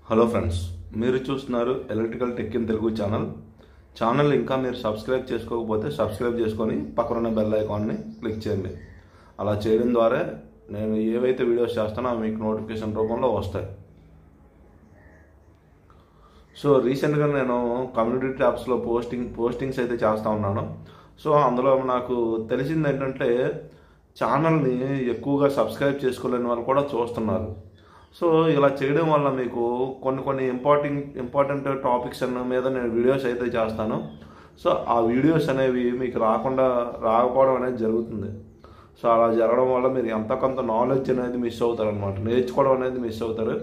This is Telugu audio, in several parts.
హలో ఫ్రెండ్స్, మీరు చూస్తున్నారు electrical tech in Telugu channel ఇంకా మీరు సబ్స్క్రైబ్ చేసుకోకపోతే సబ్స్క్రైబ్ చేసుకొని పక్కన ఉన్న బెల్ ఐకాన్ని క్లిక్ చేయండి. అలా చేయడం ద్వారా నేను ఏవైతే వీడియోస్ చేస్తానో అవి మీకు నోటిఫికేషన్ రూపంలో వస్తాయి. సో రీసెంట్గా నేను కమ్యూనిటీ ట్యాబ్స్లో పోస్టింగ్స్ అయితే చేస్తూ ఉన్నాను. సో అందులో నాకు తెలిసింది ఏంటంటే ఛానల్ని ఎక్కువగా సబ్స్క్రైబ్ చేసుకోలేని వాళ్ళు కూడా చూస్తున్నారు. సో ఇలా చేయడం వల్ల మీకు కొన్ని ఇంపార్టెంట్ టాపిక్స్ మీద నేను వీడియోస్ అయితే చేస్తాను. సో ఆ వీడియోస్ అనేవి మీకు రాకపోవడం అనేది జరుగుతుంది. సో అలా జరగడం వల్ల మీరు ఎంతో కొంత నాలెడ్జ్ అనేది మిస్ అవుతారు అనమాట, నేర్చుకోవడం అనేది మిస్ అవుతారు.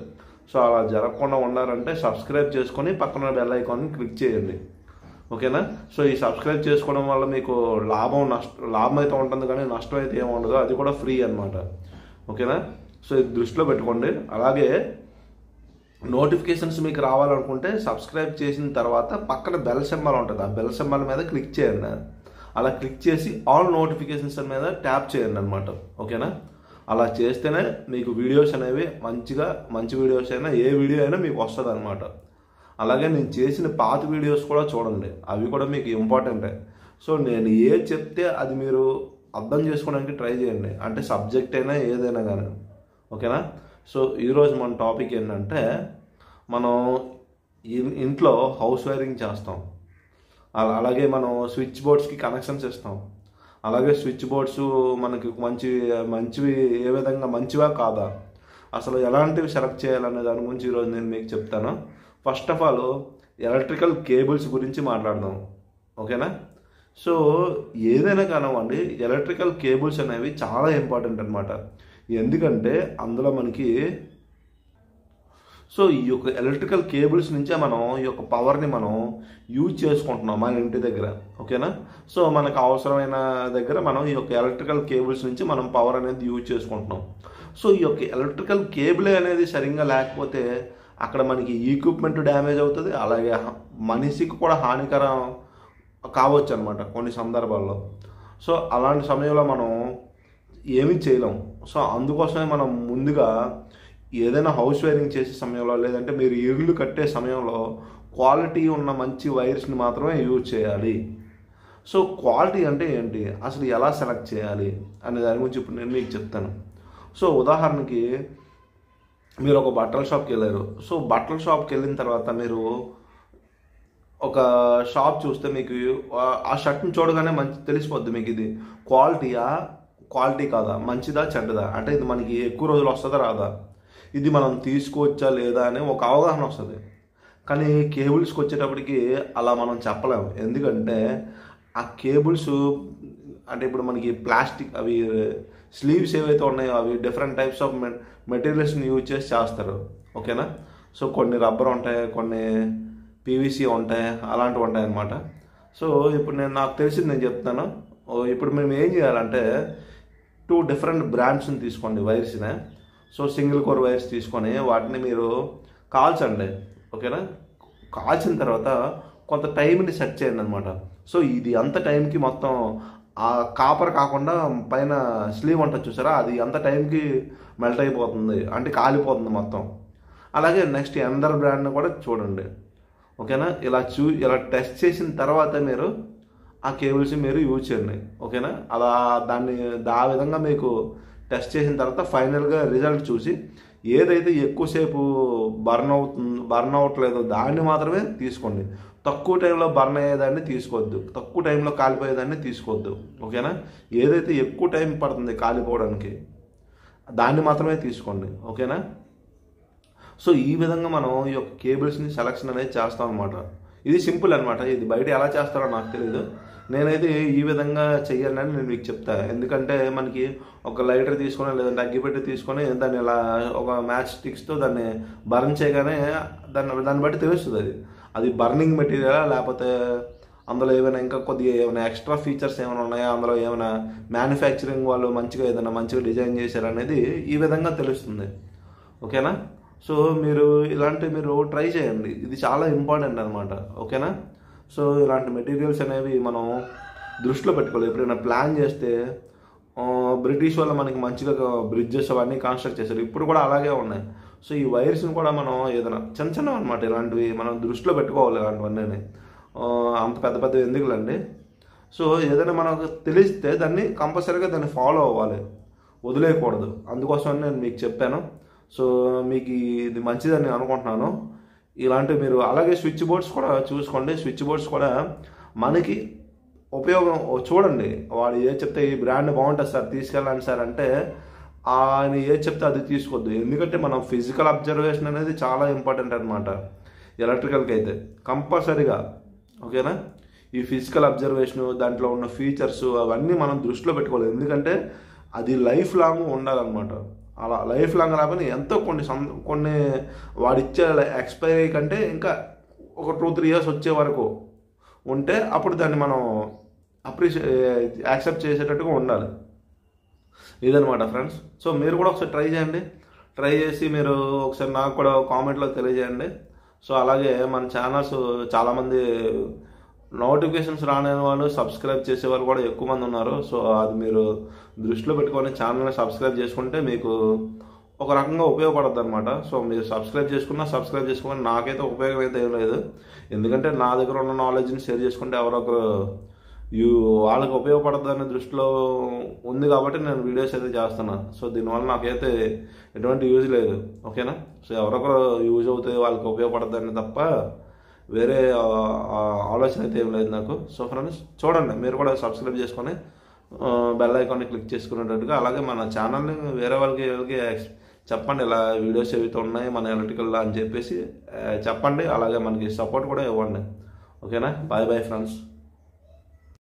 సో అలా జరగకుండా ఉండాలంటే సబ్స్క్రైబ్ చేసుకొని పక్కన బెల్ ఐకాన్ని క్లిక్ చేయండి, ఓకేనా. సో ఈ సబ్స్క్రైబ్ చేసుకోవడం వల్ల మీకు లాభం అయితే ఉంటుంది, కానీ నష్టం అయితే ఏమి ఉండదు. అది కూడా ఫ్రీ అనమాట, ఓకేనా. సో ఇది దృష్టిలో పెట్టుకోండి. అలాగే నోటిఫికేషన్స్ మీకు రావాలనుకుంటే సబ్స్క్రైబ్ చేసిన తర్వాత పక్కన బెల్ సింబల్ ఉంటుంది, ఆ బెల్ సింబల్ మీద క్లిక్ చేయండి. అలా క్లిక్ చేసి ఆల్ నోటిఫికేషన్స్ మీద ట్యాప్ చేయండి అనమాట, ఓకేనా. అలా చేస్తేనే మీకు వీడియోస్ అనేవి మంచి వీడియోస్ అయినా ఏ వీడియో అయినా మీకు వస్తుంది అనమాట. అలాగే నేను చేసిన పాత వీడియోస్ కూడా చూడండి, అవి కూడా మీకు ఇంపార్టెంటే. సో నేను ఏది చెప్తే అది మీరు అర్థం చేసుకోవడానికి ట్రై చేయండి, అంటే సబ్జెక్ట్ అయినా ఏదైనా కానీ, ఓకేనా. సో ఈరోజు మన టాపిక్ ఏంటంటే మనం ఇంట్లో హౌస్ వైరింగ్ చేస్తాం, అలాగే మనం స్విచ్ బోర్డ్స్కి కనెక్షన్స్ ఇస్తాం. అలాగే స్విచ్ బోర్డ్స్ మనకి మంచివి ఏ విధంగా మంచివా కాదా, అసలు ఎలాంటివి సెలెక్ట్ చేయాలనే దాని గురించి ఈరోజు నేను మీకు చెప్తాను. First of all electrical cables గురించి మాట్లాడదాం, ఓకేనా. సో ఏదైనా కానివ్వండి, ఎలక్ట్రికల్ కేబుల్స్ అనేవి చాలా ఇంపార్టెంట్ అనమాట. ఎందుకంటే అందులో మనకి సో ఈ యొక్క ఎలక్ట్రికల్ కేబుల్స్ నుంచే మనం ఈ యొక్క పవర్ని మనం యూజ్ చేసుకుంటున్నాం మన ఇంటి దగ్గర, ఓకేనా. సో మనకు అవసరమైన దగ్గర మనం ఈ యొక్క ఎలక్ట్రికల్ కేబుల్స్ నుంచి మనం పవర్ అనేది యూజ్ చేసుకుంటున్నాం. సో ఈ యొక్క ఎలక్ట్రికల్ కేబులే అనేది సరిగ్గా లేకపోతే అక్కడ మనకి ఈక్విప్మెంట్ డ్యామేజ్ అవుతుంది, అలాగే మనిషికి కూడా హానికరం కావచ్చు అనమాట కొన్ని సందర్భాల్లో. సో అలాంటి సమయంలో మనం ఏమీ చేయలేం. సో అందుకోసమే మనం ముందుగా ఏదైనా హౌస్ వైరింగ్ చేసే సమయంలో, లేదంటే మీరు ఇల్లు కట్టే సమయంలో క్వాలిటీ ఉన్న మంచి వైర్స్ని మాత్రమే యూజ్ చేయాలి. సో క్వాలిటీ అంటే ఏంటి, అసలు ఎలా సెలెక్ట్ చేయాలి అనే దాని గురించి ఇప్పుడు నేను మీకు చెప్తాను. సో ఉదాహరణకి మీరు ఒక బట్టల షాప్కి వెళ్ళారు. సో బట్టల షాప్కి వెళ్ళిన తర్వాత మీరు ఒక షాప్ చూస్తే మీకు ఆ షర్ట్ని చూడగానే తెలిసిపోద్ది మీకు ఇది క్వాలిటీ కాదా, మంచిదా చెడ్డదా, అంటే ఇది మనకి ఎక్కువ రోజులు వస్తుందా రాదా, ఇది మనం తీసుకోవచ్చా లేదా అని ఒక అవగాహన వస్తుంది. కానీ కేబుల్స్కి వచ్చేటప్పటికి అలా మనం చెప్పలేము. ఎందుకంటే ఆ కేబుల్స్ అంటే ఇప్పుడు మనకి ప్లాస్టిక్ అవి స్లీవ్స్ ఏవైతే ఉన్నాయో అవి డిఫరెంట్ టైప్స్ ఆఫ్ మెటీరియల్స్ని యూజ్ చేసి చేస్తారు, ఓకేనా. సో కొన్ని రబ్బర్ ఉంటాయి, కొన్ని పీవీసీ ఉంటాయి, అలాంటివి ఉంటాయి అన్నమాట. సో ఇప్పుడు నాకు తెలిసింది నేను చెప్తాను. ఇప్పుడు మేము ఏం చేయాలంటే 2 డిఫరెంట్ బ్రాండ్స్ని తీసుకోండి వైర్స్ని. సో సింగిల్ కోర్ వైర్స్ తీసుకొని వాటిని మీరు కాల్చండి, ఓకేనా. కాల్చిన తర్వాత కొంత టైంని సెట్ చేయండి అనమాట. సో ఇది అంత టైంకి మొత్తం ఆ కాపర్ కాకుండా పైన స్లీవ్ ఉంటుంది చూసారా, అది అంత టైంకి మెల్ట్ అయిపోతుంది, అంటే కాలిపోతుంది మొత్తం. అలాగే నెక్స్ట్ ఎందర్ బ్రాండ్ని కూడా చూడండి, ఓకేనా. ఇలా టెస్ట్ చేసిన తర్వాత మీరు ఆ కేబుల్స్ మీరు యూజ్ చేయండి, ఓకేనా. ఆ విధంగా మీకు టెస్ట్ చేసిన తర్వాత ఫైనల్గా రిజల్ట్ చూసి ఏదైతే ఎక్కువసేపు బర్న్ అవ్వట్లేదో దాన్ని మాత్రమే తీసుకోండి. తక్కువ టైంలో బర్న్ అయ్యేదాన్ని తీసుకోవద్దు, తక్కువ టైంలో కాలిపోయేదాన్ని తీసుకోవద్దు, ఓకేనా. ఏదైతే ఎక్కువ టైం పడుతుంది కాలిపోవడానికి దాన్ని మాత్రమే తీసుకోండి, ఓకేనా. సో ఈ విధంగా మనం ఈ యొక్క కేబుల్స్ని సెలెక్షన్ అనేది చేస్తాం అనమాట. ఇది సింపుల్ అనమాట. ఇది బయట ఎలా చేస్తారో నాకు తెలియదు, నేనైతే ఈ విధంగా చెయ్యాలని నేను మీకు చెప్తాను. ఎందుకంటే మనకి ఒక లైటర్ తీసుకొని లేదంటే అగ్గిపెట్టి తీసుకొని దాన్ని ఇలా ఒక మ్యాచ్ స్టిక్స్తో దాన్ని బర్న్ చేయగానే దాన్ని బట్టి తెలుస్తుంది అది బర్నింగ్ మెటీరియలా, లేకపోతే అందులో ఏమైనా ఏమైనా ఎక్స్ట్రా ఫీచర్స్ ఏమైనా ఉన్నాయా, అందులో ఏమైనా మ్యానుఫ్యాక్చరింగ్ వాళ్ళు మంచిగా డిజైన్ చేశారనేది ఈ విధంగా తెలుస్తుంది, ఓకేనా. సో మీరు ట్రై చేయండి, ఇది చాలా ఇంపార్టెంట్ అనమాట, ఓకేనా. సో ఇలాంటి మెటీరియల్స్ అనేవి మనం దృష్టిలో పెట్టుకోవాలి. ఎప్పుడైనా ప్లాన్ చేస్తే బ్రిటిష్ వాళ్ళు మనకి మంచిగా బ్రిడ్జెస్ అవన్నీ కన్స్ట్రక్ట్ చేశారు, ఇప్పుడు కూడా అలాగే ఉన్నాయి. సో ఈ వైర్స్ని కూడా మనం ఏదైనా చిన్న చిన్నవి అనమాట, ఇలాంటివి మనం దృష్టిలో పెట్టుకోవాలి. ఇలాంటివన్నీ అంత పెద్ద పెద్ద ఎందుకులండి. సో ఏదైనా మనకు తెలిస్తే దాన్ని కంపల్సరీగా దాన్ని ఫాలో అవ్వాలి, వదిలేయకూడదు. అందుకోసం నేను మీకు చెప్పాను. సో మీకు ఇది మంచిదని నేను అనుకుంటున్నాను. ఇలాంటివి మీరు అలాగే స్విచ్ బోర్డ్స్ కూడా చూసుకోండి. స్విచ్ బోర్డ్స్ కూడా మనకి ఉపయోగం చూడండి. వాడు ఏది చెప్తే ఈ బ్రాండ్ బాగుంటుంది సార్ తీసుకెళ్ళండి సార్ అంటే ఆయన ఏది చెప్తే అది తీసుకోవద్దు. ఎందుకంటే మనం ఫిజికల్ అబ్జర్వేషన్ అనేది చాలా ఇంపార్టెంట్ అనమాట ఎలక్ట్రికల్కి అయితే కంపల్సరీగా. ఓకేనా, ఈ ఫిజికల్ అబ్జర్వేషను దాంట్లో ఉన్న ఫీచర్స్ అవన్నీ మనం దృష్టిలో పెట్టుకోవాలి. ఎందుకంటే అది లైఫ్ లాంగ్ ఉండాలన్నమాట. అలా లైఫ్ లాంగ్ రాకపోతే ఎంతో కొన్ని వాడిచ్చే ఎక్స్పైరీ కంటే ఇంకా ఒక 2-3 ఇయర్స్ వచ్చే వరకు ఉంటే అప్పుడు దాన్ని మనం యాక్సెప్ట్ చేసేటట్టుగా ఉండాలి. ఇదనమాట ఫ్రెండ్స్. సో మీరు కూడా ఒకసారి ట్రై చేయండి. ట్రై చేసి మీరు ఒకసారి నాకు కూడా కామెంట్లో తెలియజేయండి. సో అలాగే మన ఛానల్స్ చాలామంది నోటిఫికేషన్స్ రాని వాళ్ళు సబ్స్క్రైబ్ చేసేవారు కూడా ఎక్కువ మంది ఉన్నారు. సో అది మీరు దృష్టిలో పెట్టుకొని ఛానల్ని సబ్స్క్రైబ్ చేసుకుంటే మీకు ఒక రకంగా ఉపయోగపడుతుంది అనమాట. సో మీరు సబ్స్క్రైబ్ చేసుకుని నాకైతే ఉపయోగం అయితే ఏం లేదు. ఎందుకంటే నా దగ్గర ఉన్న నాలెడ్జ్ని షేర్ చేసుకుంటే ఎవరొకరు వాళ్ళకి ఉపయోగపడుతుంది అనే దృష్టిలో ఉంది కాబట్టి నేను వీడియోస్ అయితే చేస్తున్నాను. సో దీనివల్ల నాకైతే ఎటువంటి యూజ్ లేదు. ఓకేనా, సో ఎవరొకరు యూజ్ అవుతాయి వాళ్ళకి ఉపయోగపడుతుంది తప్ప వేరే ఆలోచన అయితే ఏం లేదు నాకు. సో ఫ్రెండ్స్ చూడండి, మీరు కూడా సబ్స్క్రైబ్ చేసుకొని బెల్ ఐకాన్ని క్లిక్ చేసుకునేటట్టుగా, అలాగే మన ఛానల్ని వేరే వాళ్ళకి చెప్పండి ఇలా వీడియోస్ ఏవైతే ఉన్నాయి మన ఎలక్ట్రికల్ అని చెప్పేసి చెప్పండి. అలాగే మనకి సపోర్ట్ కూడా ఇవ్వండి. ఓకేనా, బాయ్ బాయ్ ఫ్రెండ్స్.